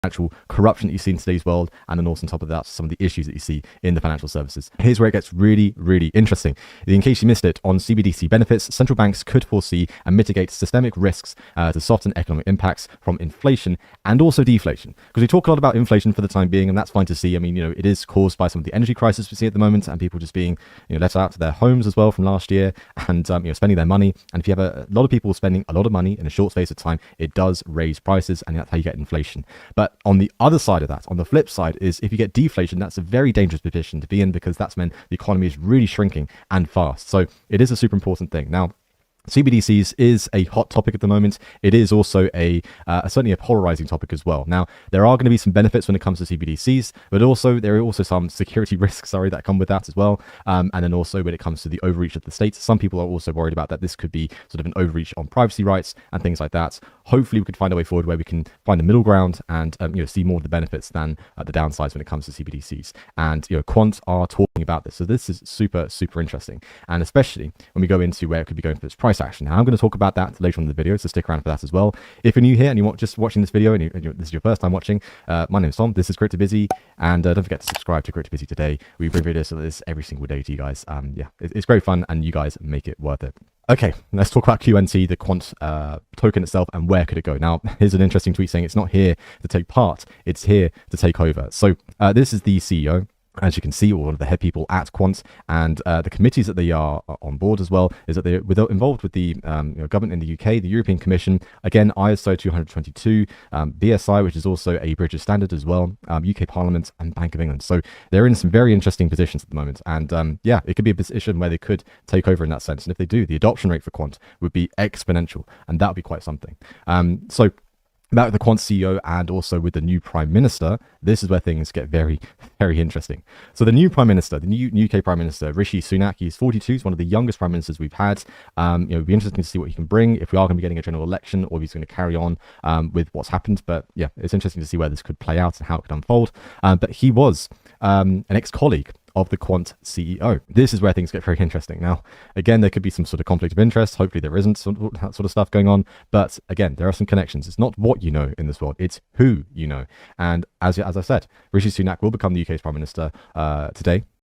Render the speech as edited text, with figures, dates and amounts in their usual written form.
actual corruption that you see in today's world, and then also on top of that, some of the issues that you see in the financial services. Here's where it gets really, really interesting. In case you missed it, on CBDC benefits, central banks could foresee and mitigate systemic risks to soften economic impacts from inflation and also deflation. Because we talk a lot about inflation for the time being, and that's fine to see. I mean, it is caused by some of the energy crisis we see at the moment, and people just being let out to their homes as well from last year, and spending their money. And if you have a lot of people spending a lot of money in a short space of time, it does raise prices, and that's how you get inflation. But on the other side of that, on the flip side, is if you get deflation, that's a very dangerous position to be in, because that's when the economy is really shrinking and fast. So it is a super important thing. Now, CBDCs is a hot topic at the moment. It is also certainly a polarizing topic as well. Now, there are going to be some benefits when it comes to CBDCs, but there are also some security risks, that come with that as well. And then also when it comes to the overreach of the states, some people are also worried about that this could be sort of an overreach on privacy rights and things like that. Hopefully, we could find a way forward where we can find a middle ground and see more of the benefits than the downsides when it comes to CBDCs. And Quant are talking about this, so this is super, super interesting. And especially when we go into where it could be going for its price action. Now, I'm going to talk about that later on in the video, so stick around for that as well. If you're new here and you're just watching this video and this is your first time watching, my name is Tom. This is CryptoBusy, and don't forget to subscribe to CryptoBusy today. We bring videos like this every single day to you guys. It's great fun, and you guys make it worth it. Okay, let's talk about QNT, the Quant token itself, and where could it go. Now, here's an interesting tweet saying it's not here to take part, it's here to take over. So this is the CEO. As you can see, one of the head people at Quant, and the committees that they are on board as well, is that they're involved with the government in the UK, the European Commission, again, ISO 222, BSI, which is also a British standard as well, UK Parliament, and Bank of England. So they're in some very interesting positions at the moment. And it could be a position where they could take over in that sense. And if they do, the adoption rate for Quant would be exponential, and that would be quite something. So about the Quant CEO and also with the new Prime Minister, this is where things get very, very interesting. So the new Prime Minister, the new UK Prime Minister, Rishi Sunak, he's 42, he's one of the youngest Prime Ministers we've had. It'd be interesting to see what he can bring, if we are going to be getting a general election, or if he's going to carry on with what's happened. But yeah, it's interesting to see where this could play out and how it could unfold. But he was an ex-colleague of the Quant CEO. This is where things get very interesting. Now, again, there could be some sort of conflict of interest. Hopefully there isn't that sort of stuff going on. But again, there are some connections. It's not what you know in this world, it's who you know. And as I said, Rishi Sunak will become the UK's Prime Minister today.